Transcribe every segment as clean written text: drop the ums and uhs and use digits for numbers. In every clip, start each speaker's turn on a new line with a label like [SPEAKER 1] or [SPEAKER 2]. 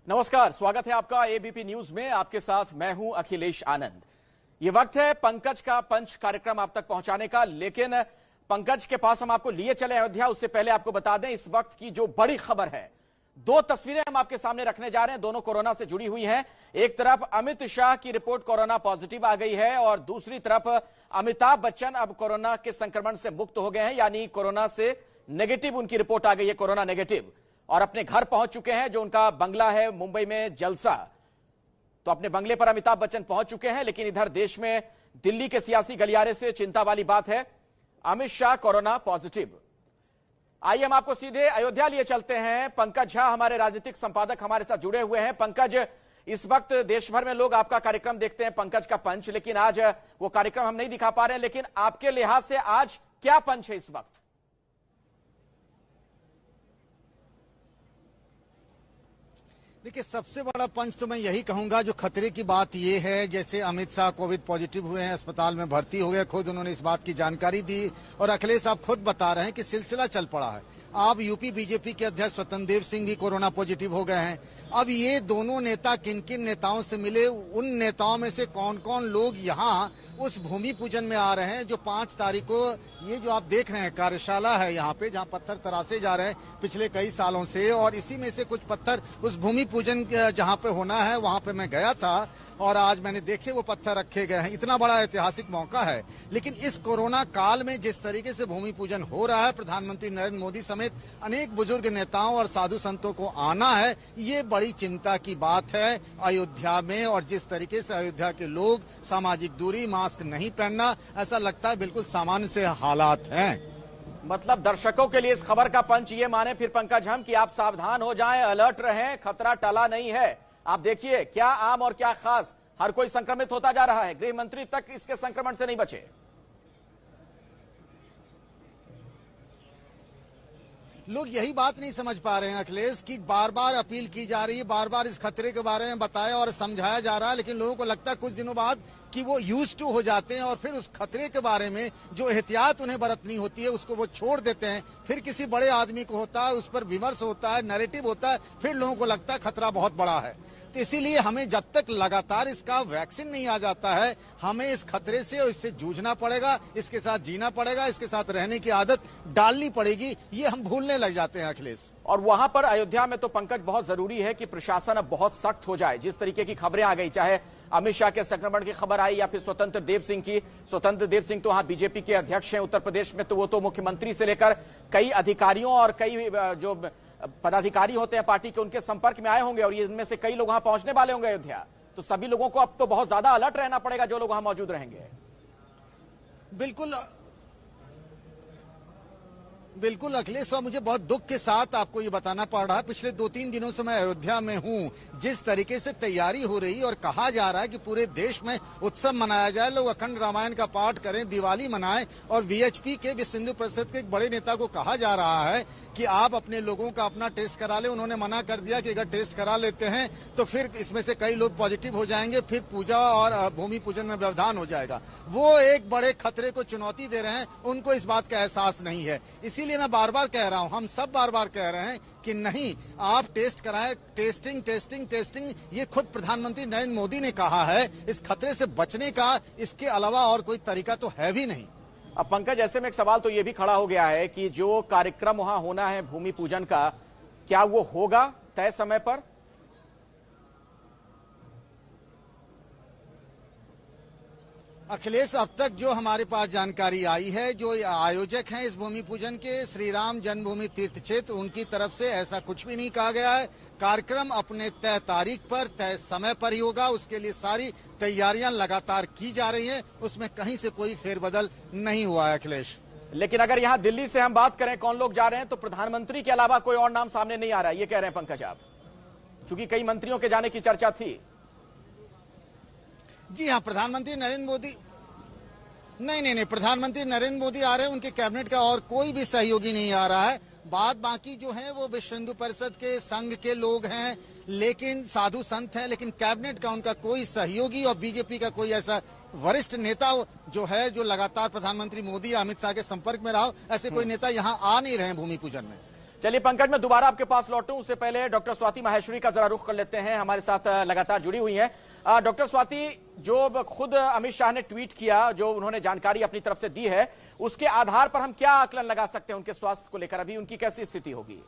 [SPEAKER 1] नमस्कार, स्वागत है आपका एबीपी न्यूज में। आपके साथ मैं हूं अखिलेश आनंद। ये वक्त है पंकज का पंच कार्यक्रम आप तक पहुंचाने का, लेकिन पंकज के पास हम आपको लिए चले अयोध्या, उससे पहले आपको बता दें इस वक्त की जो बड़ी खबर है। दो तस्वीरें हम आपके सामने रखने जा रहे हैं, दोनों कोरोना से जुड़ी हुई हैं। एक तरफ अमित शाह की रिपोर्ट कोरोना पॉजिटिव आ गई है और दूसरी तरफ अमिताभ बच्चन अब कोरोना के संक्रमण से मुक्त हो गए हैं, यानी कोरोना से नेगेटिव उनकी रिपोर्ट आ गई है, कोरोना नेगेटिव, और अपने घर पहुंच चुके हैं। जो उनका बंगला है मुंबई में जलसा, तो अपने बंगले पर अमिताभ बच्चन पहुंच चुके हैं। लेकिन इधर देश में दिल्ली के सियासी गलियारे से चिंता वाली बात है, अमित शाह कोरोना पॉजिटिव। आइए हम आपको सीधे अयोध्या लिए चलते हैं। पंकज झा हमारे राजनीतिक संपादक हमारे साथ जुड़े हुए हैं। पंकज, इस वक्त देश भर में लोग आपका कार्यक्रम देखते हैं, पंकज का पंच, लेकिन आज वो कार्यक्रम हम नहीं दिखा पा रहे हैं, लेकिन आपके लिहाज से आज क्या पंच है इस वक्त?
[SPEAKER 2] देखिए, सबसे बड़ा पंच तो मैं यही कहूंगा, जो खतरे की बात ये है, जैसे अमित शाह कोविड पॉजिटिव हुए हैं, अस्पताल में भर्ती हो गए, खुद उन्होंने इस बात की जानकारी दी और अखिलेश साहब खुद बता रहे हैं कि सिलसिला चल पड़ा है। अब यूपी बीजेपी के अध्यक्ष स्वतंत्र देव सिंह भी कोरोना पॉजिटिव हो गए हैं। अब ये दोनों नेता किन किन नेताओं से मिले, उन नेताओं में से कौन कौन लोग यहाँ उस भूमि पूजन में आ रहे हैं जो 5 तारीख को, ये जो आप देख रहे हैं कार्यशाला है यहाँ पे, जहाँ पत्थर तराशे जा रहे हैं पिछले कई सालों से, और इसी में से कुछ पत्थर उस भूमि पूजन जहाँ पे होना है वहाँ पे मैं गया था और आज मैंने देखे वो पत्थर रखे गए हैं। इतना बड़ा ऐतिहासिक मौका है। लेकिन इस कोरोना काल में जिस तरीके से भूमि पूजन हो रहा है, प्रधानमंत्री नरेंद्र मोदी समेत अनेक बुजुर्ग नेताओं और साधु संतों को आना है, ये बड़ी चिंता की बात है अयोध्या में। और जिस तरीके से अयोध्या के लोग सामाजिक दूरी, मास्क नहीं पहनना, ऐसा लगता है बिल्कुल सामान्य से हालात हैं।
[SPEAKER 1] मतलब दर्शकों के लिए इस खबर का पंच ये माने फिर पंकज हम कि आप सावधान हो जाएं, अलर्ट रहें, खतरा टला नहीं है। आप देखिए क्या आम और क्या खास, हर कोई संक्रमित होता जा रहा है, गृह मंत्री तक इसके संक्रमण से नहीं बचे।
[SPEAKER 2] लोग यही बात नहीं समझ पा रहे हैं अखिलेश, कि बार बार अपील की जा रही है, बार बार इस खतरे के बारे में बताया और समझाया जा रहा है, लेकिन लोगों को लगता है कुछ दिनों बाद कि वो यूज्ड टू हो जाते हैं और फिर उस खतरे के बारे में जो एहतियात उन्हें बरतनी होती है उसको वो छोड़ देते हैं। फिर किसी बड़े आदमी को होता है, उस पर विमर्श होता है, नैरेटिव होता है, फिर लोगों को लगता है खतरा बहुत बड़ा है। तो इसीलिए हमें जब तक लगातार इसका वैक्सीन नहीं आ जाता है, हमें इस खतरे से और इससे जूझना पड़ेगा, इसके साथ जीना पड़ेगा, इसके साथ रहने की आदत डालनी पड़ेगी। ये हम भूलने लग जाते हैं अखिलेश।
[SPEAKER 1] और वहां पर अयोध्या में तो पंकज बहुत जरूरी है कि प्रशासन अब बहुत सख्त हो जाए। जिस तरीके की खबरें आ गई, चाहे अमित शाह के संक्रमण की खबर आई या फिर स्वतंत्र देव सिंह की। स्वतंत्र देव सिंह तो वहां बीजेपी के अध्यक्ष हैं उत्तर प्रदेश में, तो वो तो मुख्यमंत्री से लेकर कई अधिकारियों और कई जो पदाधिकारी होते हैं पार्टी के, उनके संपर्क में आए होंगे और इनमें से कई लोग वहां पहुंचने वाले होंगे अयोध्या। तो सभी लोगों को अब तो बहुत ज्यादा अलर्ट रहना पड़ेगा, जो लोग वहां मौजूद रहेंगे।
[SPEAKER 2] बिल्कुल अखिलेश, और मुझे बहुत दुख के साथ आपको ये बताना पड़ रहा है, पिछले 2-3 दिनों से मैं अयोध्या में हूँ। जिस तरीके से तैयारी हो रही और कहा जा रहा है कि पूरे देश में उत्सव मनाया जाए, लोग अखंड रामायण का पाठ करें, दिवाली मनाएं, और वीएचपी के विश्व हिंदू परिषद के एक बड़े नेता को कहा जा रहा है कि आप अपने लोगों का अपना टेस्ट करा ले। उन्होंने मना कर दिया कि अगर टेस्ट करा लेते हैं तो फिर इसमें से कई लोग पॉजिटिव हो जाएंगे, फिर पूजा और भूमि पूजन में व्यवधान हो जाएगा। वो एक बड़े खतरे को चुनौती दे रहे हैं, उनको इस बात का एहसास नहीं है। इसीलिए मैं बार बार कह रहा हूं, हम सब बार बार कह रहे हैं कि नहीं, आप टेस्ट कराएं। टेस्टिंग टेस्टिंग टेस्टिंग, ये खुद प्रधानमंत्री नरेंद्र मोदी ने कहा है। इस खतरे से बचने का इसके अलावा और कोई तरीका तो है भी नहीं।
[SPEAKER 1] अब पंकज, ऐसे में एक सवाल तो ये भी खड़ा हो गया है कि जो कार्यक्रम वहां होना है भूमि पूजन का, क्या वो होगा तय समय पर?
[SPEAKER 2] अखिलेश, अब तक जो हमारे पास जानकारी आई है, जो आयोजक हैं इस भूमि पूजन के, श्री राम जन्मभूमि तीर्थ क्षेत्र, उनकी तरफ से ऐसा कुछ भी नहीं कहा गया है। कार्यक्रम अपने तय तारीख पर, तय समय पर ही होगा। उसके लिए सारी तैयारियां लगातार की जा रही हैं, उसमें कहीं से कोई फेरबदल नहीं हुआ है अखिलेश।
[SPEAKER 1] लेकिन अगर यहां दिल्ली से हम बात करें कौन लोग जा रहे हैं, तो प्रधानमंत्री के अलावा कोई और नाम सामने नहीं आ रहा है, ये कह रहे हैं पंकज आप, चूंकि कई मंत्रियों के जाने की चर्चा थी।
[SPEAKER 2] जी हाँ, प्रधानमंत्री नरेंद्र मोदी नहीं, प्रधानमंत्री नरेंद्र मोदी आ रहे हैं, उनके कैबिनेट का और कोई भी सहयोगी नहीं आ रहा है। बाद बाकी जो है वो विश्व हिंदू परिषद के संघ के लोग हैं, लेकिन साधु संत हैं, लेकिन कैबिनेट का उनका कोई सहयोगी और बीजेपी का कोई ऐसा वरिष्ठ नेता जो है, जो लगातार प्रधानमंत्री मोदी या अमित शाह के संपर्क में रहा हो, ऐसे कोई नेता यहाँ आ नहीं रहे भूमि पूजन में।
[SPEAKER 1] चलिए पंकज, मैं दोबारा आपके पास लौटूं उससे पहले डॉक्टर स्वाति माहेश्वरी का जरा रुख कर लेते हैं, हमारे साथ लगातार जुड़ी हुई हैं। डॉक्टर स्वाति, जो खुद अमित शाह ने ट्वीट किया, जो उन्होंने जानकारी अपनी तरफ से दी है, उसके आधार पर हम क्या आकलन लगा सकते हैं उनके स्वास्थ्य को लेकर? अभी उनकी कैसी स्थिति होगी?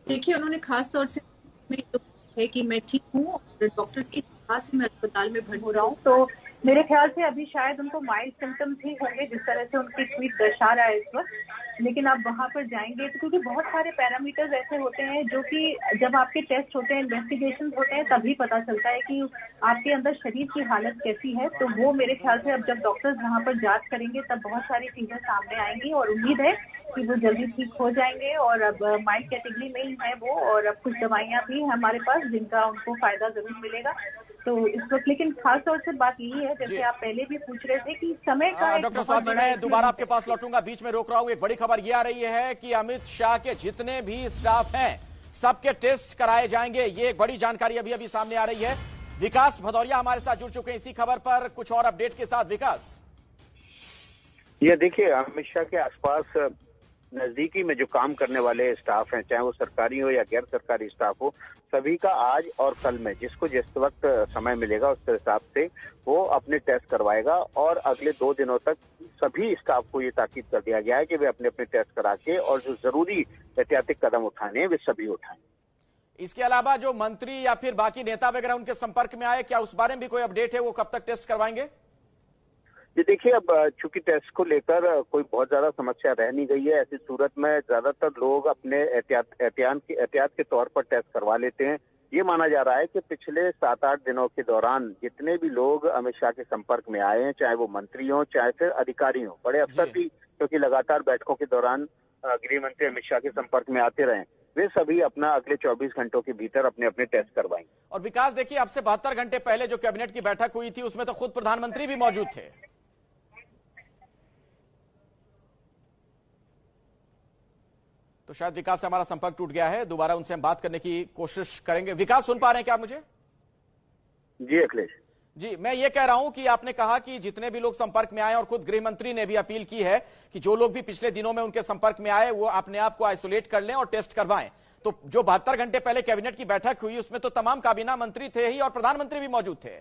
[SPEAKER 3] देखिए, उन्होंने खास तौर से है कि मैं ठीक हूँ और डॉक्टर की सलाह से मैं अस्पताल में भर्ती हो रहा हूँ, तो मेरे ख्याल से अभी शायद उनको माइल्ड सिम्टम्स ही होंगे जिस तरह से उनकी ट्वीट दर्शा रहा है इस वक्त। लेकिन आप वहां पर जाएंगे तो क्योंकि बहुत सारे पैरामीटर्स ऐसे होते हैं जो कि जब आपके टेस्ट होते हैं, इन्वेस्टिगेशन होते हैं, तभी पता चलता है कि आपके अंदर शरीर की हालत कैसी है। तो वो मेरे ख्याल से अब जब डॉक्टर्स वहां पर जांच करेंगे तब बहुत सारी चीजें सामने आएंगी और उम्मीद है कि वो जल्दी ठीक हो जाएंगे। और अब माइल्ड कैटेगरी में ही है वो, और अब कुछ दवाइयां भी हैं हमारे पास जिनका उनको फायदा जरूर मिलेगा। तो इस वक्त लेकिन खास तौर से बात यही है, जैसे आप पहले भी पूछ रहे थे कि समय का
[SPEAKER 1] डॉक्टर स्वाति, मैं दोबारा आपके पास लौटूंगा, बीच में रोक रहा हूं। एक बड़ी खबर यह आ रही है कि अमित शाह के जितने भी स्टाफ हैं सबके टेस्ट कराए जाएंगे। ये एक बड़ी जानकारी अभी अभी सामने आ रही है। विकास भदौरिया हमारे साथ जुड़ चुके हैं इसी खबर पर कुछ और अपडेट के साथ। विकास,
[SPEAKER 4] ये देखिए, अमित शाह के आसपास नजदीकी में जो काम करने वाले स्टाफ हैं, चाहे वो सरकारी हो या गैर सरकारी स्टाफ हो, सभी का आज और कल में जिसको जिस वक्त समय मिलेगा उसके हिसाब से वो अपने टेस्ट करवाएगा। और अगले 2 दिनों तक सभी स्टाफ को ये ताकीद कर दिया गया है कि वे अपने अपने टेस्ट करा के और जो जरूरी एहतियाती कदम उठाने हैं वे सभी उठाएं।
[SPEAKER 1] इसके अलावा जो मंत्री या फिर बाकी नेता वगैरह उनके संपर्क में आए, क्या उस बारे में भी कोई अपडेट है? वो कब तक टेस्ट करवाएंगे?
[SPEAKER 4] ये देखिए, अब चूंकि टेस्ट को लेकर कोई बहुत ज्यादा समस्या रह नहीं गई है, ऐसी सूरत में ज्यादातर लोग अपने एहतियात के तौर पर टेस्ट करवा लेते हैं। ये माना जा रहा है कि पिछले 7-8 दिनों के दौरान जितने भी लोग अमित शाह के संपर्क में आए हैं, चाहे वो मंत्री हों चाहे फिर अधिकारी हों, बड़े अफसर भी क्योंकि लगातार बैठकों के दौरान गृह मंत्री अमित शाह के संपर्क में आते रहे, वे सभी अपना अगले 24 घंटों के भीतर अपने अपने टेस्ट करवाएंगे।
[SPEAKER 1] और विकास, देखिए, अब से 72 घंटे पहले जो कैबिनेट की बैठक हुई थी उसमें तो खुद प्रधानमंत्री भी मौजूद थे। तो शायद विकास से हमारा संपर्क टूट गया है, दोबारा उनसे हम बात करने की कोशिश करेंगे। विकास, सुन पा रहे हैं क्या आप मुझे?
[SPEAKER 4] जी अखिलेश
[SPEAKER 1] जी, मैं ये कह रहा हूं कि आपने कहा कि जितने भी लोग संपर्क में आए, और खुद गृह मंत्री ने भी अपील की है कि जो लोग भी पिछले दिनों में उनके संपर्क में आए वो अपने आप को आइसोलेट कर लें और टेस्ट करवाएं। तो जो 72 घंटे पहले कैबिनेट की बैठक हुई उसमें तो तमाम काबीना मंत्री थे ही और प्रधानमंत्री भी मौजूद थे।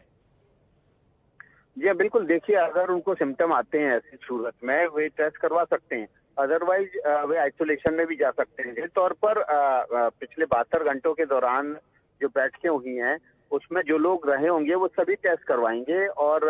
[SPEAKER 4] जी बिल्कुल, देखिए, अगर उनको सिम्टम आते हैं ऐसी सूरत में वे टेस्ट करवा सकते हैं, अदरवाइज वे आइसोलेशन में भी जा सकते हैं। जिस तौर पर पिछले 72 घंटों के दौरान जो बैठकें हुई हैं उसमें जो लोग रहे होंगे वो सभी टेस्ट करवाएंगे। और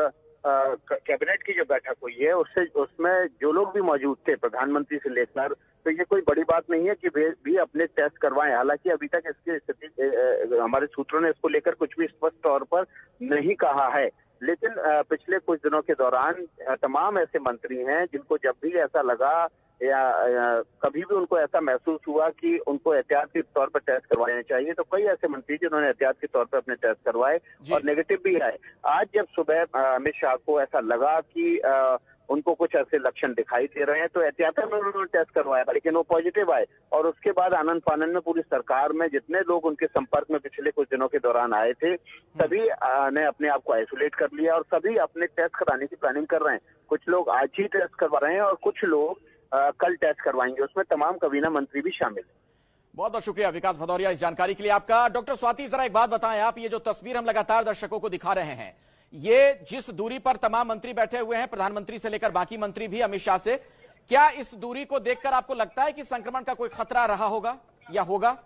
[SPEAKER 4] कैबिनेट की जो बैठक हुई है उसमें जो लोग भी मौजूद थे प्रधानमंत्री से लेकर, तो ये कोई बड़ी बात नहीं है कि वे भी अपने टेस्ट करवाएं। हालांकि अभी तक इसकी स्थिति हमारे सूत्रों ने इसको लेकर कुछ भी स्पष्ट तौर पर नहीं कहा है, लेकिन पिछले कुछ दिनों के दौरान तमाम ऐसे मंत्री हैं जिनको जब भी ऐसा लगा या कभी भी उनको ऐसा महसूस हुआ कि उनको एहतियात के तौर पर टेस्ट करवाने चाहिए, तो कई ऐसे मंत्री जिन्होंने एहतियात के तौर पर अपने टेस्ट करवाए और नेगेटिव भी आए। आज जब सुबह अमित शाह को ऐसा लगा कि उनको कुछ ऐसे लक्षण दिखाई दे रहे हैं तो एहतियात में उन्होंने टेस्ट करवाया, लेकिन वो पॉजिटिव आए। और उसके बाद आनंद फानंद में पूरी सरकार में जितने लोग उनके संपर्क में पिछले कुछ दिनों के दौरान आए थे सभी ने अपने आप को आइसोलेट कर लिया और सभी अपने टेस्ट कराने की प्लानिंग कर रहे हैं। कुछ लोग आज ही टेस्ट करवा रहे हैं और कुछ लोग कल टेस्ट करवाएंगे, उसमें तमाम काबीना मंत्री भी शामिल हैं।
[SPEAKER 1] बहुत बहुत शुक्रिया विकास भदौरिया इस जानकारी के लिए आपका। डॉक्टर स्वाति, जरा एक बात बताएं आप, ये जो तस्वीर हम लगातार दर्शकों को दिखा रहे हैं, ये जिस दूरी पर तमाम मंत्री बैठे हुए हैं, प्रधानमंत्री से लेकर बाकी मंत्री भी अमित शाह से, क्या इस दूरी को देखकर आपको लगता है कि संक्रमण का कोई खतरा रहा होगा या होगा?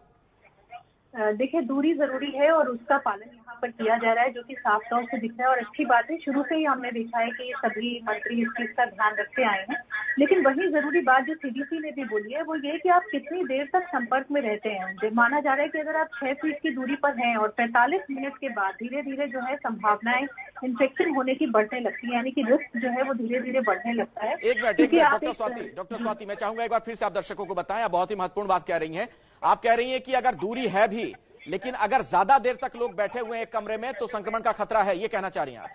[SPEAKER 3] देखिए, दूरी जरूरी है और उसका पालन यहाँ पर किया जा रहा है, जो कि साफ तौर से दिख रहा है और अच्छी बात है। शुरू से ही हमने देखा है कि सभी मंत्री इस चीज का ध्यान रखते आए हैं। लेकिन वही जरूरी बात जो सीडीसी ने भी बोली है वो ये कि आप कितनी देर तक संपर्क में रहते हैं। माना जा रहा है कि अगर आप 6 फीट की दूरी पर हैं और 45 मिनट के बाद धीरे धीरे जो है संभावनाएं इन्फेक्शन होने की बढ़ने लगती है, यानी कि रिस्क जो है वो धीरे धीरे बढ़ने लगता है।
[SPEAKER 1] एक मिनट डॉक्टर स्वाति, मैं चाहूंगा एक बार फिर से आप दर्शकों को बताएं, आप बहुत ही महत्वपूर्ण बात कह रही हैं। आप कह रही हैं कि अगर दूरी है भी, लेकिन अगर ज्यादा देर तक लोग बैठे हुए हैं एक कमरे में तो संक्रमण का खतरा है, ये कहना चाह रही हैं आप?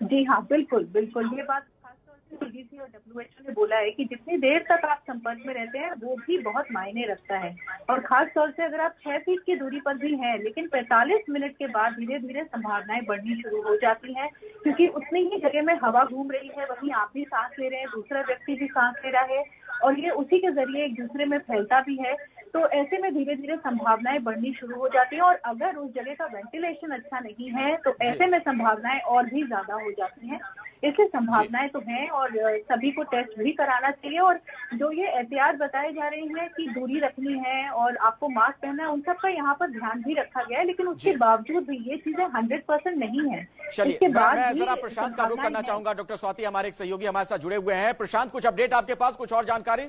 [SPEAKER 3] जी हाँ, बिल्कुल बिल्कुल, ये बात खासतौर से सीडीसी और WHO ने बोला है कि जितनी देर तक आप संपर्क में रहते हैं वो भी बहुत मायने रखता है। और खास तौर से अगर आप 6 फीट की दूरी पर भी हैं लेकिन 45 मिनट के बाद धीरे धीरे संभावनाएं बढ़नी शुरू हो जाती हैं, क्योंकि उतनी ही जगह में हवा घूम रही है, वहीं आप भी सांस ले रहे हैं, दूसरा व्यक्ति भी सांस ले रहा है और ये उसी के जरिए एक दूसरे में फैलता भी है। तो ऐसे में धीरे धीरे संभावनाएं बढ़नी शुरू हो जाती हैं, और अगर उस जगह का वेंटिलेशन अच्छा नहीं है तो ऐसे में संभावनाएं और भी ज्यादा हो जाती हैं। इसलिए संभावनाएं तो हैं और सभी को टेस्ट भी कराना चाहिए, और जो ये एहतियात बताए जा रहे हैं कि दूरी रखनी है और आपको मास्क पहनना है, उन सब का यहाँ पर ध्यान भी रखा गया है, लेकिन उसके बावजूद भी ये चीजें 100% नहीं है।
[SPEAKER 1] चलिए, मैं जरा प्रशांत का रुख करना चाहूंगा। डॉक्टर स्वाति हमारे एक सहयोगी हमारे साथ जुड़े हुए हैं। प्रशांत, कुछ अपडेट आपके पास, कुछ और जानकारी?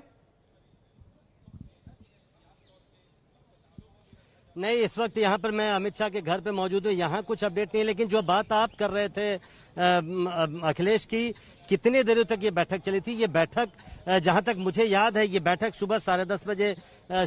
[SPEAKER 5] नहीं, इस वक्त यहाँ पर मैं अमित शाह के घर पे मौजूद हूँ, यहाँ कुछ अपडेट नहीं है। लेकिन जो बात आप कर रहे थे अखिलेश की, कितने देर तक ये बैठक चली थी? ये बैठक जहाँ तक मुझे याद है, ये बैठक सुबह 10:30 बजे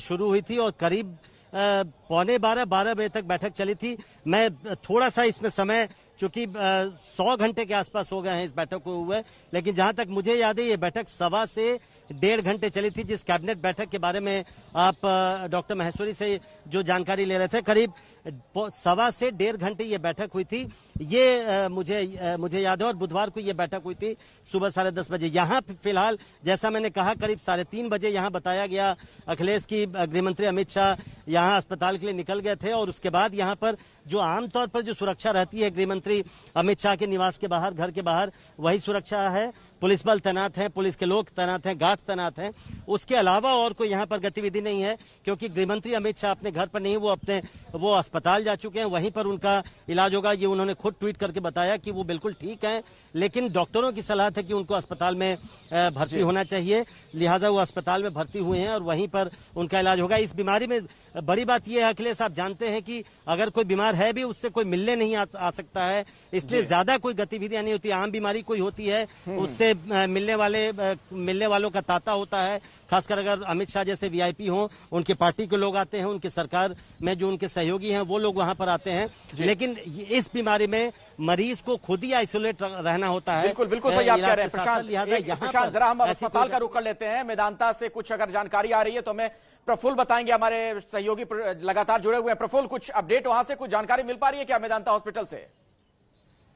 [SPEAKER 5] शुरू हुई थी और करीब 11:45-12 बजे तक बैठक चली थी। मैं थोड़ा सा इसमें समय, चूंकि 100 घंटे के आसपास हो गए हैं इस बैठक को हुए, लेकिन जहां तक मुझे याद है ये बैठक 1.25 से 1.5 घंटे चली थी। जिस कैबिनेट बैठक के बारे में आप डॉक्टर महेश्वरी से जो जानकारी ले रहे थे, करीब 1.25 से 1.5 घंटे ये बैठक हुई थी, ये मुझे याद है। और बुधवार को ये बैठक हुई थी सुबह 10:30 बजे। यहाँ फिलहाल जैसा मैंने कहा, करीब 3:30 बजे यहाँ बताया गया अखिलेश की गृहमंत्री अमित शाह यहाँ अस्पताल के लिए निकल गए थे, और उसके बाद यहाँ पर जो आमतौर पर जो सुरक्षा रहती है गृहमंत्री अमित शाह के निवास के बाहर, घर के बाहर, वही सुरक्षा है। पुलिस बल तैनात है, पुलिस के लोग तैनात हैं, गार्ड्स तैनात हैं। उसके अलावा और कोई यहाँ पर गतिविधि नहीं है, क्योंकि गृहमंत्री अमित शाह अपने घर पर नहीं, वो अस्पताल जा चुके हैं, वहीं पर उनका इलाज होगा। ये उन्होंने खुद ट्वीट करके बताया कि वो बिल्कुल ठीक हैं, लेकिन डॉक्टरों की सलाह है कि उनको अस्पताल में भर्ती होना चाहिए, लिहाजा वो अस्पताल में भर्ती हुए हैं और वहीं पर उनका इलाज होगा। इस बीमारी में बड़ी बात यह है अखिलेश, आप जानते हैं कि अगर कोई बीमार है भी, उससे कोई मिलने नहीं आ सकता है, इसलिए ज्यादा कोई गतिविधियां नहीं होती। आम बीमारी कोई होती है, उससे मिलने वालों का तांता होता है, खासकर अगर अमित शाह जैसे वीआईपी हों, उनके पार्टी के लोग आते हैं, उनके सरकार में जो उनके सहयोगी हैं वो लोग वहां पर आते हैं। लेकिन इस बीमारी में मरीज को खुद ही आइसोलेट रहना होता है।
[SPEAKER 1] बिल्कुल बिल्कुल सही आप कह रहे हैं प्रशांत। जरा हम अस्पताल का रुख कर लेते हैं। मेदांता से कुछ अगर जानकारी आ रही है तो हमें प्रफुल्ल बताएंगे, हमारे सहयोगी लगातार जुड़े हुए हैं। प्रफुल्ल, कुछ अपडेट वहां से, कुछ जानकारी मिल पा रही है क्या मेदांता हॉस्पिटल से?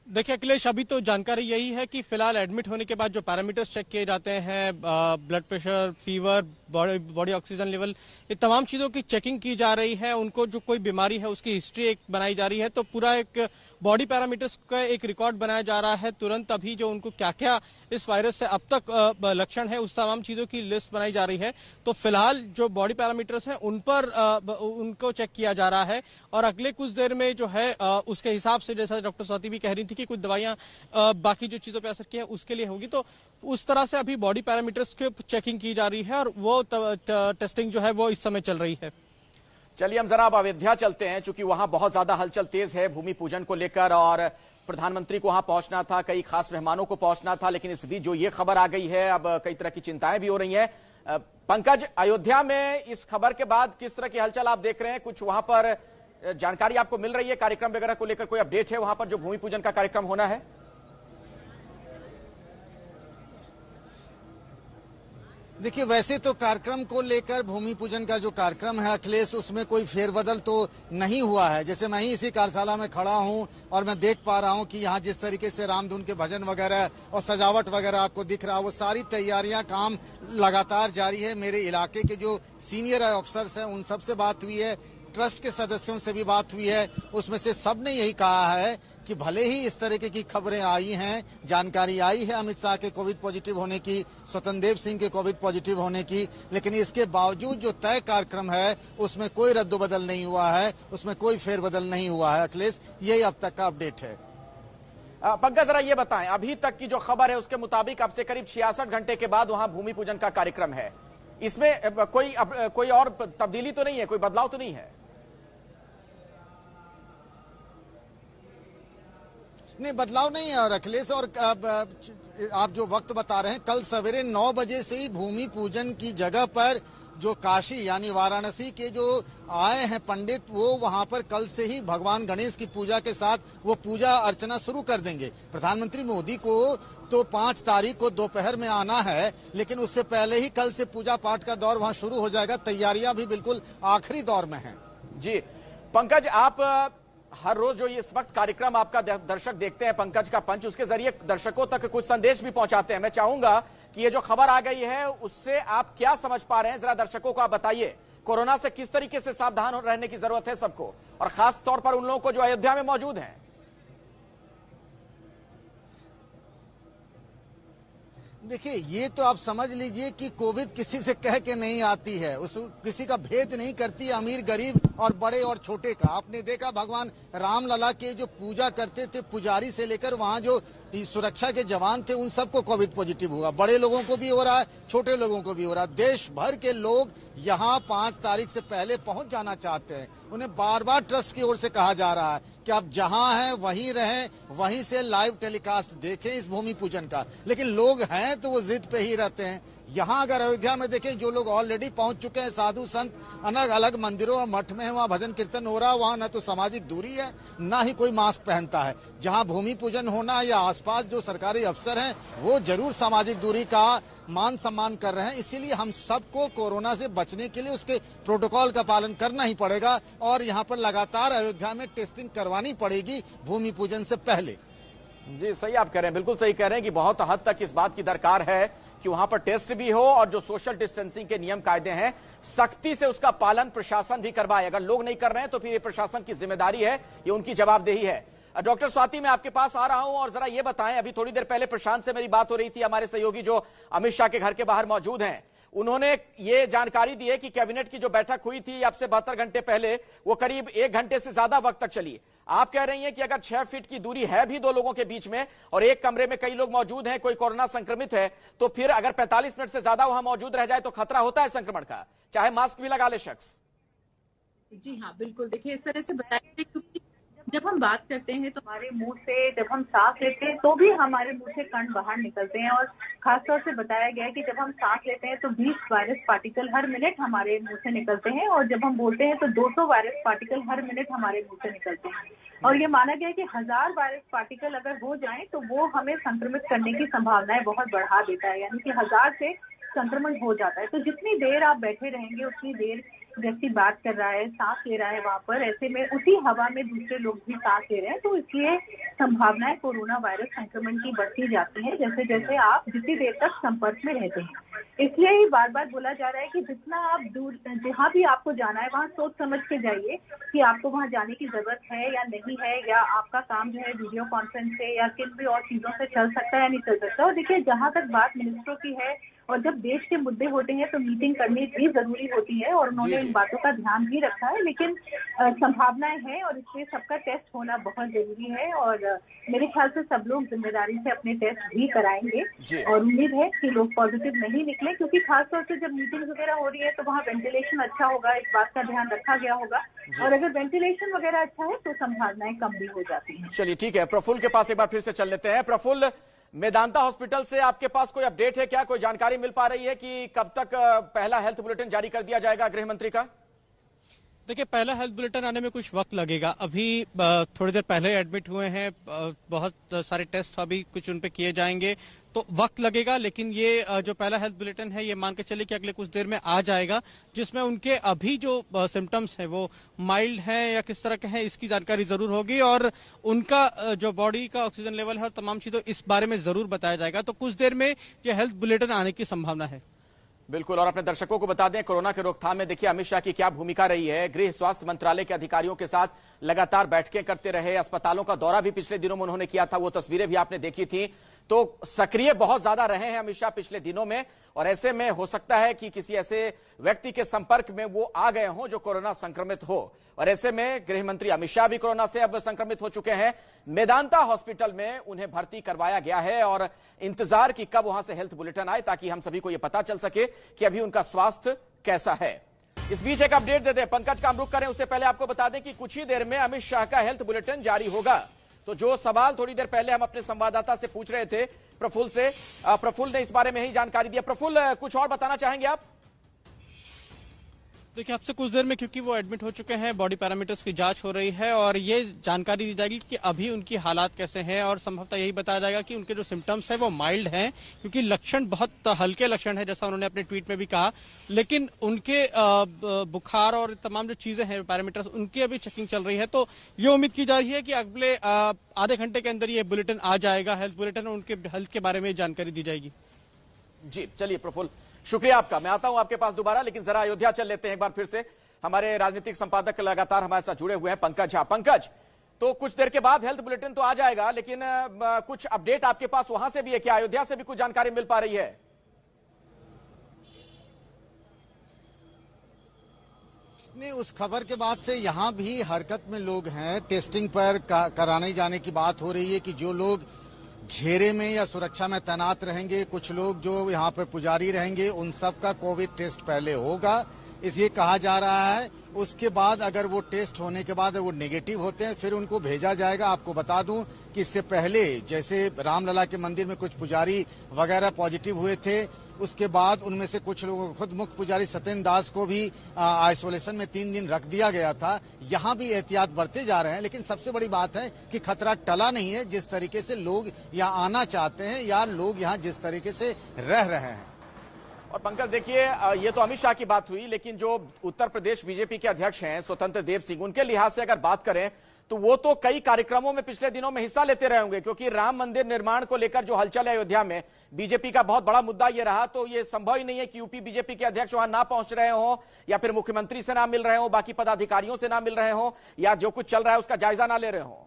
[SPEAKER 6] देखिए अखिलेश, अभी तो जानकारी यही है कि फिलहाल एडमिट होने के बाद जो पैरामीटर्स चेक किए जाते हैं, blood pressure, fever, body oxygen level, ये तमाम चीजों की चेकिंग की जा रही है। उनको जो कोई बीमारी है उसकी हिस्ट्री एक बनाई जा रही है, तो पूरा एक बॉडी पैरामीटर्स का एक रिकॉर्ड बनाया जा रहा है। तुरंत अभी जो उनको क्या क्या इस वायरस से अब तक लक्षण है, उस तमाम चीजों की लिस्ट बनाई जा रही है। तो फिलहाल जो बॉडी पैरामीटर्स हैं उन पर उनको चेक किया जा रहा है, और अगले कुछ देर में जो है उसके हिसाब से, जैसा डॉक्टर स्वाति भी कह रही थी कि कुछ दवाइयां बाकी जो चीजों पर असर किया है उसके लिए होगी, तो उस तरह से अभी बॉडी पैरामीटर्स की चेकिंग की जा रही है, और वो टेस्टिंग जो है वो इस समय चल रही है।
[SPEAKER 1] चलिए हम जरा अब अयोध्या चलते हैं, क्योंकि वहां बहुत ज्यादा हलचल तेज है भूमि पूजन को लेकर, और प्रधानमंत्री को वहां पहुंचना था, कई खास मेहमानों को पहुंचना था, लेकिन इस बीच जो ये खबर आ गई है, अब कई तरह की चिंताएं भी हो रही हैं। पंकज, अयोध्या में इस खबर के बाद किस तरह की हलचल आप देख रहे हैं? कुछ वहां पर जानकारी आपको मिल रही है कार्यक्रम वगैरह को लेकर? कोई अपडेट है वहां पर जो भूमि पूजन का कार्यक्रम होना है?
[SPEAKER 2] देखिए, वैसे तो कार्यक्रम को लेकर, भूमि पूजन का जो कार्यक्रम है अखिलेश, उसमें कोई फेरबदल तो नहीं हुआ है। जैसे मैं ही इसी कार्यशाला में खड़ा हूं और मैं देख पा रहा हूं कि यहाँ जिस तरीके से रामधुन के भजन वगैरह और सजावट वगैरह आपको दिख रहा है, वो सारी तैयारियां, काम लगातार जारी है। मेरे इलाके के जो सीनियर अफसर्स हैं उन सबसे बात हुई है, ट्रस्ट के सदस्यों से भी बात हुई है, उसमें से सबने यही कहा है कि भले ही इस तरीके की खबरें आई हैं, जानकारी आई है अमित शाह के कोविड पॉजिटिव होने की, स्वतंत्र देव सिंह के कोविड पॉजिटिव होने की, लेकिन इसके बावजूद जो तय कार्यक्रम है उसमें कोई रद्दोबदल नहीं हुआ है, उसमें कोई फेरबदल नहीं हुआ है। अखिलेश, यही अब तक का अपडेट है।
[SPEAKER 1] पंकज, जरा ये बताएं, अभी तक की जो खबर है उसके मुताबिक अब से करीब 66 घंटे के बाद वहां भूमि पूजन का कार्यक्रम है। इसमें कोई और तब्दीली तो नहीं है, कोई बदलाव तो नहीं है?
[SPEAKER 2] नहीं, बदलाव नहीं है। और अखिलेश, और आप जो वक्त बता रहे हैं, कल सवेरे 9 बजे से ही भूमि पूजन की जगह पर जो काशी यानी वाराणसी के जो आए हैं पंडित, वो वहां पर कल से ही भगवान गणेश की पूजा के साथ वो पूजा अर्चना शुरू कर देंगे। प्रधानमंत्री मोदी को तो 5 तारीख को दोपहर में आना है, लेकिन उससे पहले ही कल से पूजा पाठ का दौर वहां शुरू हो जाएगा। तैयारियां भी बिल्कुल आखिरी दौर में हैं।
[SPEAKER 1] जी पंकज, आप हर रोज जो इस वक्त कार्यक्रम आपका दर्शक देखते हैं, पंकज का पंच, उसके जरिए दर्शकों तक कुछ संदेश भी पहुंचाते हैं। मैं चाहूंगा कि ये जो खबर आ गई है उससे आप क्या समझ पा रहे हैं, जरा दर्शकों को आप बताइए कोरोना से किस तरीके से सावधान रहने की जरूरत है सबको, और खास तौर पर उन लोगों को जो अयोध्या में मौजूद हैं?
[SPEAKER 2] देखिए, ये तो आप समझ लीजिए कि कोविड किसी से कह के नहीं आती है, उस किसी का भेद नहीं करती, अमीर गरीब और बड़े और छोटे का। आपने देखा भगवान रामलला के जो पूजा करते थे पुजारी से लेकर वहाँ जो सुरक्षा के जवान थे, उन सबको कोविड पॉजिटिव हुआ। बड़े लोगों को भी हो रहा है, छोटे लोगों को भी हो रहा है। देश भर के लोग यहाँ 5 तारीख से पहले पहुंच जाना चाहते हैं। उन्हें बार बार ट्रस्ट की ओर से कहा जा रहा है कि आप जहां हैं वहीं रहें, वहीं से लाइव टेलीकास्ट देखें इस भूमि पूजन का। लेकिन लोग हैं तो वो जिद पे ही रहते हैं। यहाँ अगर अयोध्या में देखें, जो लोग ऑलरेडी पहुंच चुके हैं, साधु संत अलग अलग मंदिरों और मठ में है, वहाँ भजन कीर्तन हो रहा है, वहाँ न तो सामाजिक दूरी है, न ही कोई मास्क पहनता है। जहाँ भूमि पूजन होना है या आसपास जो सरकारी अफसर हैं, वो जरूर सामाजिक दूरी का मान सम्मान कर रहे हैं। इसीलिए हम सबको कोरोना से बचने के लिए उसके प्रोटोकॉल का पालन करना ही पड़ेगा और यहाँ पर लगातार अयोध्या में टेस्टिंग करवानी पड़ेगी भूमि पूजन से पहले।
[SPEAKER 1] जी, सही आप कह रहे हैं, बिल्कुल सही कह रहे हैं कि बहुत हद तक इस बात की दरकार है कि वहां पर टेस्ट भी हो और जो सोशल डिस्टेंसिंग के नियम कायदे हैं सख्ती से उसका पालन प्रशासन भी करवाए। अगर लोग नहीं कर रहे हैं तो फिर ये प्रशासन की जिम्मेदारी है, ये उनकी जवाबदेही है। डॉक्टर स्वाति, मैं आपके पास आ रहा हूं और जरा ये बताएं, अभी थोड़ी देर पहले प्रशांत से मेरी बात हो रही थी, हमारे सहयोगी जो अमित शाह के घर के बाहर मौजूद हैं, उन्होंने ये जानकारी दी है कि कैबिनेट की जो बैठक हुई थी अब से 72 घंटे पहले, वो करीब 1 घंटे से ज्यादा वक्त तक चली। आप कह रही हैं कि अगर 6 फीट की दूरी है भी 2 लोगों के बीच में और एक कमरे में कई लोग मौजूद हैं, कोई कोरोना संक्रमित है, तो फिर अगर 45 मिनट से ज्यादा वहां मौजूद रह जाए तो खतरा होता है संक्रमण का, चाहे मास्क भी लगा ले शख्स।
[SPEAKER 3] जी हाँ, बिल्कुल। देखिए, इस तरह से बताइए, क्योंकि जब हम बात करते हैं तो हमारे मुंह से जब हम सांस लेते हैं तो भी हमारे मुंह से कण बाहर निकलते हैं, और खासतौर से बताया गया है कि जब हम सांस लेते हैं तो 20 वायरस पार्टिकल हर मिनट हमारे मुंह से निकलते हैं, और जब हम बोलते हैं तो 200 वायरस पार्टिकल हर मिनट हमारे मुंह से निकलते हैं। और ये माना गया है कि 1000 वायरस पार्टिकल अगर हो जाए तो वो हमें संक्रमित करने की संभावनाएं बहुत बढ़ा देता है, यानी कि 1000 से संक्रमण हो जाता है। तो जितनी देर आप बैठे रहेंगे उतनी देर व्यक्ति बात कर रहा है, सांस ले रहा है वहां पर, ऐसे में उसी हवा में दूसरे लोग भी सांस ले रहे हैं, तो इसलिए संभावनाएं कोरोना वायरस संक्रमण की बढ़ती जाती है जैसे जैसे आप जितनी देर तक संपर्क में रहते हैं। इसलिए ही बार बार बोला जा रहा है कि जितना आप दूर, जहाँ भी आपको जाना है वहाँ सोच समझ के जाइए कि आपको वहाँ जाने की जरूरत है या नहीं है, या आपका काम जो है वीडियो कॉन्फ्रेंस से या किन भी और चीजों से चल सकता है या नहीं चल सकता। और देखिए, जहाँ तक बात मिनिस्ट्रों की है और जब देश के मुद्दे होते हैं तो मीटिंग करनी भी जरूरी होती है, और उन्होंने इन बातों का ध्यान भी रखा है। लेकिन संभावनाएं हैं और इसलिए सबका टेस्ट होना बहुत जरूरी है, और मेरे ख्याल से सब लोग जिम्मेदारी से अपने टेस्ट भी कराएंगे, और उम्मीद है कि लोग पॉजिटिव नहीं निकले, क्योंकि खासतौर से जब मीटिंग वगैरह हो रही है तो वहाँ वेंटिलेशन अच्छा होगा, इस बात का ध्यान रखा गया होगा, और अगर वेंटिलेशन वगैरह अच्छा है तो संभावनाएं कम भी हो जाती है।
[SPEAKER 1] चलिए ठीक है, प्रफुल्ल के पास एक बार फिर से चल लेते हैं। प्रफुल्ल, मेदांता हॉस्पिटल से आपके पास कोई अपडेट है क्या, कोई जानकारी मिल पा रही है कि कब तक पहला हेल्थ बुलेटिन जारी कर दिया जाएगा गृह मंत्री का?
[SPEAKER 6] देखिए, पहला हेल्थ बुलेटिन आने में कुछ वक्त लगेगा। अभी थोड़ी देर पहले एडमिट हुए हैं, बहुत सारे टेस्ट अभी कुछ उन पे किए जाएंगे, तो वक्त लगेगा। लेकिन ये जो पहला हेल्थ बुलेटिन है ये मान के चले कि अगले कुछ देर में आ जाएगा, जिसमें उनके अभी जो सिम्टम्स हैं वो माइल्ड हैं या किस तरह के हैं इसकी जानकारी जरूर होगी, और उनका जो बॉडी का ऑक्सीजन लेवल है और तमाम चीजों इस बारे में जरूर बताया जाएगा। तो कुछ देर में ये हेल्थ बुलेटिन आने की संभावना है।
[SPEAKER 1] बिल्कुल, और अपने दर्शकों को बता दें कोरोना के रोकथाम में देखिए अमित शाह की क्या भूमिका रही है। गृह स्वास्थ्य मंत्रालय के अधिकारियों के साथ लगातार बैठकें करते रहे, अस्पतालों का दौरा भी पिछले दिनों में उन्होंने किया था, वो तस्वीरें भी आपने देखी थी। तो सक्रिय बहुत ज्यादा रहे हैं अमित शाह पिछले दिनों में, और ऐसे में हो सकता है कि किसी ऐसे व्यक्ति के संपर्क में वो आ गए हों जो कोरोना संक्रमित हो, और ऐसे में गृह मंत्री अमित शाह भी कोरोना से अब संक्रमित हो चुके हैं। मेदांता हॉस्पिटल में उन्हें भर्ती करवाया गया है और इंतजार की कब वहां से हेल्थ बुलेटिन आए ताकि हम सभी को यह पता चल सके कि अभी उनका स्वास्थ्य कैसा है। इस बीच एक अपडेट दे दें, पंकज का हम रुख करें उससे पहले आपको बता दें कि कुछ ही देर में अमित शाह का हेल्थ बुलेटिन जारी होगा। तो जो सवाल थोड़ी देर पहले हम अपने संवाददाता से पूछ रहे थे प्रफुल्ल से, प्रफुल्ल ने इस बारे में ही जानकारी दी। प्रफुल्ल, कुछ और बताना चाहेंगे आप?
[SPEAKER 6] देखिए, आपसे कुछ देर में, क्योंकि वो एडमिट हो चुके हैं, बॉडी पैरामीटर्स की जांच हो रही है और ये जानकारी दी जाएगी कि अभी उनकी हालात कैसे हैं, और संभवतः यही बताया जाएगा कि उनके जो सिम्टम्स हैं वो माइल्ड हैं, क्योंकि लक्षण बहुत हल्के लक्षण है जैसा उन्होंने अपने ट्वीट में भी कहा। लेकिन उनके बुखार और तमाम जो चीजें हैं पैरामीटर्स, उनकी अभी चेकिंग चल रही है। तो ये उम्मीद की जा रही है कि अगले आधे घंटे के अंदर ये बुलेटिन आ जाएगा, हेल्थ बुलेटिन, उनके हेल्थ के बारे में जानकारी दी जाएगी।
[SPEAKER 1] जी चलिए प्रफुल्ल, शुक्रिया आपका। मैं आता हूं आपके पास दोबारा, लेकिन जरा अयोध्या चल लेते हैं एक बार फिर से। हमारे राजनीतिक संपादक लगातार हमारे साथ जुड़े हुए हैं, पंकज झा। पंकज, तो कुछ देर के बाद हेल्थ बुलेटिन तो आ जाएगा, लेकिन कुछ अपडेट आपके पास वहां से भी है क्या? अयोध्या से भी कुछ जानकारी मिल पा रही है?
[SPEAKER 2] नहीं, उस खबर के बाद से यहाँ भी हरकत में लोग हैं। टेस्टिंग पर कराने जाने की बात हो रही है कि जो लोग घेरे में या सुरक्षा में तैनात रहेंगे, कुछ लोग जो यहाँ पे पुजारी रहेंगे, उन सब का कोविड टेस्ट पहले होगा, इसलिए कहा जा रहा है। उसके बाद अगर वो टेस्ट होने के बाद वो नेगेटिव होते हैं, फिर उनको भेजा जाएगा। आपको बता दूं कि इससे पहले जैसे रामलला के मंदिर में कुछ पुजारी वगैरह पॉजिटिव हुए थे, उसके बाद उनमें से कुछ लोगों को, खुद मुख्य पुजारी सत्येंद्र दास को भी आइसोलेशन में 3 दिन रख दिया गया था। यहाँ भी एहतियात बरते जा रहे हैं, लेकिन सबसे बड़ी बात है कि खतरा टला नहीं है। जिस तरीके से लोग यहाँ आना चाहते हैं या लोग यहाँ जिस तरीके से रह रहे हैं।
[SPEAKER 1] और पंकज देखिए, ये तो अमित शाह की बात हुई, लेकिन जो उत्तर प्रदेश बीजेपी के अध्यक्ष हैं स्वतंत्र देव सिंह, उनके लिहाज से अगर बात करें तो वो तो कई कार्यक्रमों में पिछले दिनों में हिस्सा लेते रहे होंगे, क्योंकि राम मंदिर निर्माण को लेकर जो हलचल है अयोध्या में, बीजेपी का बहुत बड़ा मुद्दा ये रहा। तो ये संभव ही नहीं है कि यूपी बीजेपी के अध्यक्ष वहां ना पहुंच रहे हो, या फिर मुख्यमंत्री से ना मिल रहे हो, बाकी पदाधिकारियों से ना मिल रहे हो, या जो कुछ चल रहा है उसका जायजा ना ले रहे हो।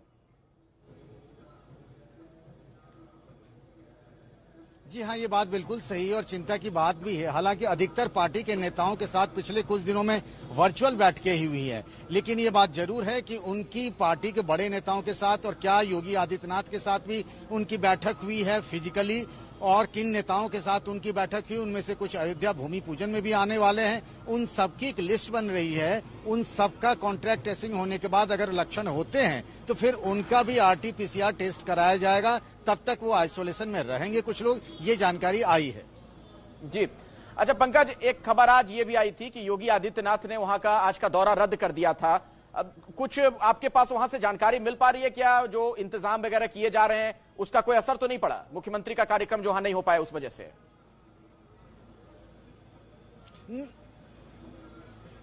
[SPEAKER 2] जी हाँ, ये बात बिल्कुल सही है और चिंता की बात भी है। हालांकि अधिकतर पार्टी के नेताओं के साथ पिछले कुछ दिनों में वर्चुअल बैठकें ही हुई है, लेकिन ये बात जरूर है कि उनकी पार्टी के बड़े नेताओं के साथ, और क्या योगी आदित्यनाथ के साथ भी उनकी बैठक हुई है फिजिकली, और किन नेताओं के साथ उनकी बैठक हुई, उनमें से कुछ अयोध्या भूमि पूजन में भी आने वाले हैं। उन सबकी एक लिस्ट बन रही है। उन सबका कॉन्ट्रैक्ट टेस्टिंग होने के बाद अगर लक्षण होते हैं तो फिर उनका भी RT-PCR टेस्ट कराया जाएगा। तब तक वो आइसोलेशन में रहेंगे कुछ लोग, ये जानकारी आई है।
[SPEAKER 1] जी अच्छा पंकज, एक खबर आज ये भी आई थी कि योगी आदित्यनाथ ने वहां का आज का दौरा रद्द कर दिया था। अब कुछ आपके पास वहां से जानकारी मिल पा रही है क्या? जो इंतजाम वगैरह किए जा रहे हैं उसका कोई असर तो नहीं पड़ा? मुख्यमंत्री का कार्यक्रम जो वहां नहीं हो पाया उस वजह से?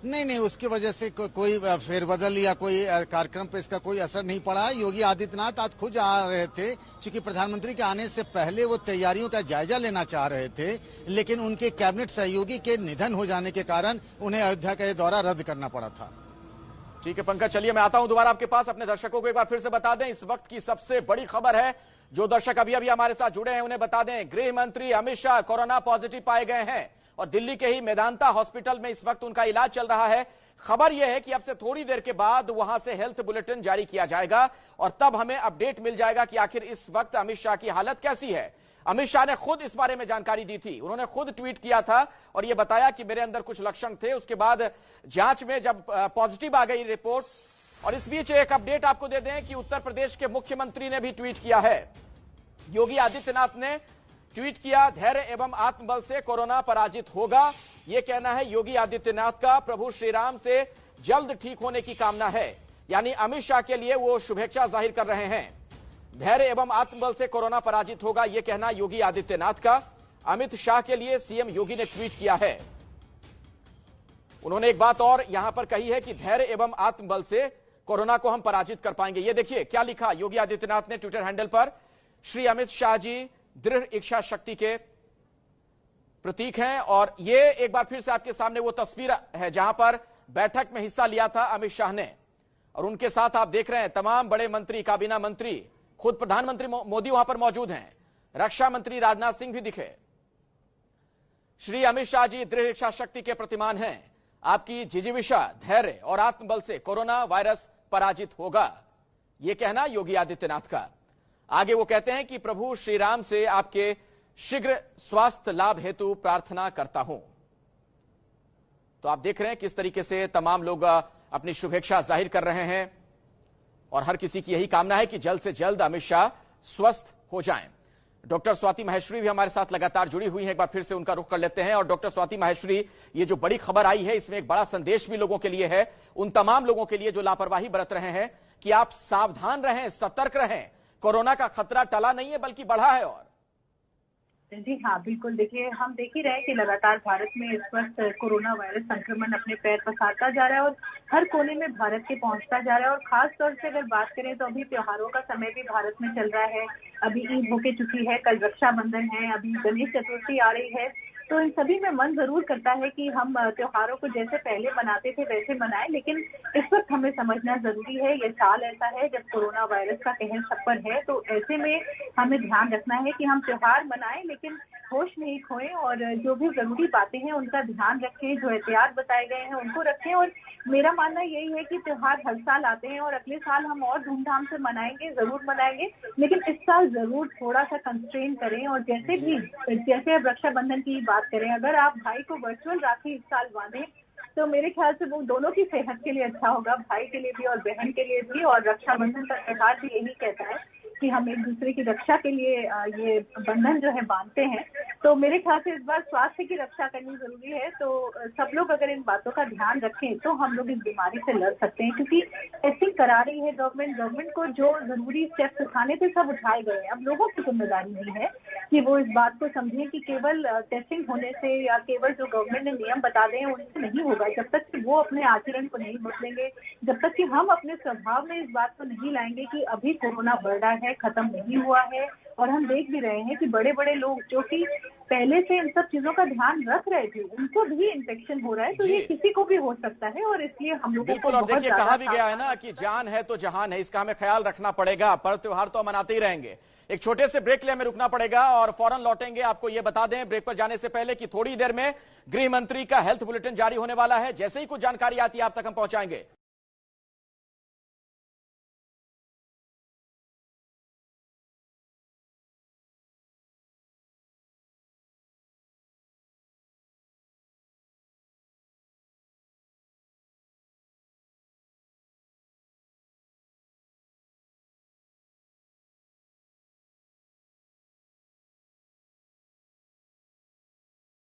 [SPEAKER 2] नहीं, उसकी वजह से कोई फेरबदल या कोई कार्यक्रम पे इसका कोई असर नहीं पड़ा। योगी आदित्यनाथ आज खुद आ रहे थे, क्योंकि प्रधानमंत्री के आने से पहले वो तैयारियों का जायजा लेना चाह रहे थे, लेकिन उनके कैबिनेट सहयोगी के निधन हो जाने के कारण उन्हें अयोध्या का ये दौरा रद्द करना पड़ा था।
[SPEAKER 1] ठीक है पंकज, चलिए मैं आता हूं दोबारा आपके पास। अपने दर्शकों को एक बार फिर से बता दें, इस वक्त की सबसे बड़ी खबर है, जो दर्शक अभी अभी हमारे साथ जुड़े हैं उन्हें बता दें, गृह मंत्री अमित शाह कोरोना पॉजिटिव पाए गए हैं और दिल्ली के ही मेदांता हॉस्पिटल में इस वक्त उनका इलाज चल रहा है। खबर यह है कि अब से थोड़ी देर के बाद वहां से हेल्थ बुलेटिन जारी किया जाएगा और तब हमें अपडेट मिल जाएगा कि आखिर इस वक्त अमित शाह की हालत कैसी है। अमित शाह ने खुद इस बारे में जानकारी दी थी, उन्होंने खुद ट्वीट किया था और यह बताया कि मेरे अंदर कुछ लक्षण थे, उसके बाद जांच में जब पॉजिटिव आ गई रिपोर्ट। और इस बीच एक अपडेट आपको दे दें कि उत्तर प्रदेश के मुख्यमंत्री ने भी ट्वीट किया है। योगी आदित्यनाथ ने ट्वीट किया, धैर्य एवं आत्मबल से कोरोना पराजित होगा, यह कहना है योगी आदित्यनाथ का। प्रभु श्री राम से जल्द ठीक होने की कामना है, यानी अमित शाह के लिए वो शुभेच्छा जाहिर कर रहे हैं। धैर्य एवं आत्मबल से कोरोना पराजित होगा, यह कहना योगी आदित्यनाथ का। अमित शाह के लिए सीएम योगी ने ट्वीट किया है। उन्होंने एक बात और यहां पर कही है कि धैर्य एवं आत्मबल से कोरोना को हम पराजित कर पाएंगे। यह देखिए क्या लिखा योगी आदित्यनाथ ने ट्विटर हैंडल पर, श्री अमित शाह जी दृढ़ इच्छा शक्ति के प्रतीक हैं। और यह एक बार फिर से आपके सामने वो तस्वीर है जहां पर बैठक में हिस्सा लिया था अमित शाह ने, और उनके साथ आप देख रहे हैं तमाम बड़े मंत्री, काबीना मंत्री, खुद प्रधानमंत्री मोदी वहां पर मौजूद हैं, रक्षा मंत्री राजनाथ सिंह भी दिखे। श्री अमित शाह जी दृढ़ इच्छा शक्ति के प्रतिमान हैं, आपकी जिजीविषा, धैर्य और आत्मबल से कोरोना वायरस पराजित होगा, यह कहना योगी आदित्यनाथ का। आगे वो कहते हैं कि प्रभु श्री राम से आपके शीघ्र स्वास्थ्य लाभ हेतु प्रार्थना करता हूं। तो आप देख रहे हैं किस तरीके से तमाम लोग अपनी शुभेच्छा जाहिर कर रहे हैं और हर किसी की यही कामना है कि जल्द से जल्द अमित शाह स्वस्थ हो जाएं। डॉक्टर स्वाति माहेश्वरी भी हमारे साथ लगातार जुड़ी हुई हैं, एक बार फिर से उनका रुख कर लेते हैं। और डॉक्टर स्वाति माहेश्वरी, ये जो बड़ी खबर आई है इसमें एक बड़ा संदेश भी लोगों के लिए है, उन तमाम लोगों के लिए जो लापरवाही बरत रहे हैं, कि आप सावधान रहें, सतर्क रहें, कोरोना का खतरा टला नहीं है बल्कि बढ़ा है। और
[SPEAKER 3] जी हाँ, बिल्कुल। देखिए, हम देख ही रहे हैं कि लगातार भारत में इस वक्त कोरोना वायरस संक्रमण अपने पैर पसारता जा रहा है और हर कोने में भारत के पहुंचता जा रहा है। और खास तौर से अगर बात करें तो अभी त्योहारों का समय भी भारत में चल रहा है। अभी ईद होके चुकी है, कल रक्षाबंधन है, अभी गणेश चतुर्थी आ रही है। तो इन सभी में मन जरूर करता है कि हम त्योहारों को जैसे पहले मनाते थे वैसे मनाएं, लेकिन इस वक्त हमें समझना जरूरी है ये साल ऐसा है जब कोरोना वायरस का कहर सब पर है, तो ऐसे में हमें ध्यान रखना है कि हम त्योहार मनाएं लेकिन होश नहीं खोएं और जो भी जरूरी बातें हैं उनका ध्यान रखें, जो एहतियात बताए गए हैं उनको रखें। और मेरा मानना यही है कि त्योहार हर साल आते हैं और अगले साल हम और धूमधाम से मनाएंगे, जरूर मनाएंगे, लेकिन इस साल जरूर थोड़ा सा कंस्ट्रेन करें। और जैसे अब रक्षाबंधन की बात करें, अगर आप भाई को वर्चुअल राखी इस साल बांधें तो मेरे ख्याल से वो दोनों की सेहत के लिए अच्छा होगा, भाई के लिए भी और बहन के लिए भी। और रक्षाबंधन का त्योहार भी यही कहता है कि हम एक दूसरे की रक्षा के लिए ये बंधन जो है बांधते हैं। तो मेरे ख्याल से इस बार स्वास्थ्य की रक्षा करनी जरूरी है, तो सब लोग अगर इन बातों का ध्यान रखें तो हम लोग इस बीमारी से लड़ सकते हैं, क्योंकि टेस्टिंग करा रही है गवर्नमेंट को जो जरूरी स्टेप्स उठाने थे सब उठाए गए हैं। अब लोगों की जिम्मेदारी भी है कि वो इस बात को समझें कि केवल टेस्टिंग होने से या केवल जो गवर्नमेंट ने नियम बता दें उनसे नहीं होगा। जब तक कि वो अपने आचरण को नहीं बदलेंगे, जब तक कि हम अपने स्वभाव में इस बात को नहीं लाएंगे कि अभी कोरोना बढ़ रहा है, खत्म नहीं हुआ है, और हम देख भी रहे हैं कि बड़े बड़े लोग जो कि पहले से इन सब चीजों का ध्यान रख रहे थे उनको भी इन्फेक्शन हो रहा है, तो ये किसी को भी हो सकता है। और इसलिए हम लोगों
[SPEAKER 1] बिल्कुल, और देखिए कहा भी गया है ना कि जान है तो जहान है, इसका हमें ख्याल रखना पड़ेगा। पर्व त्योहार तो मनाते ही रहेंगे। एक छोटे से ब्रेक के लिए हमें रुकना पड़ेगा और फौरन लौटेंगे। आपको यह बता दें ब्रेक पर जाने से पहले कि थोड़ी देर में गृह मंत्री का हेल्थ बुलेटिन जारी होने वाला है। जैसे ही कुछ जानकारी आती है आप तक हम पहुंचाएंगे।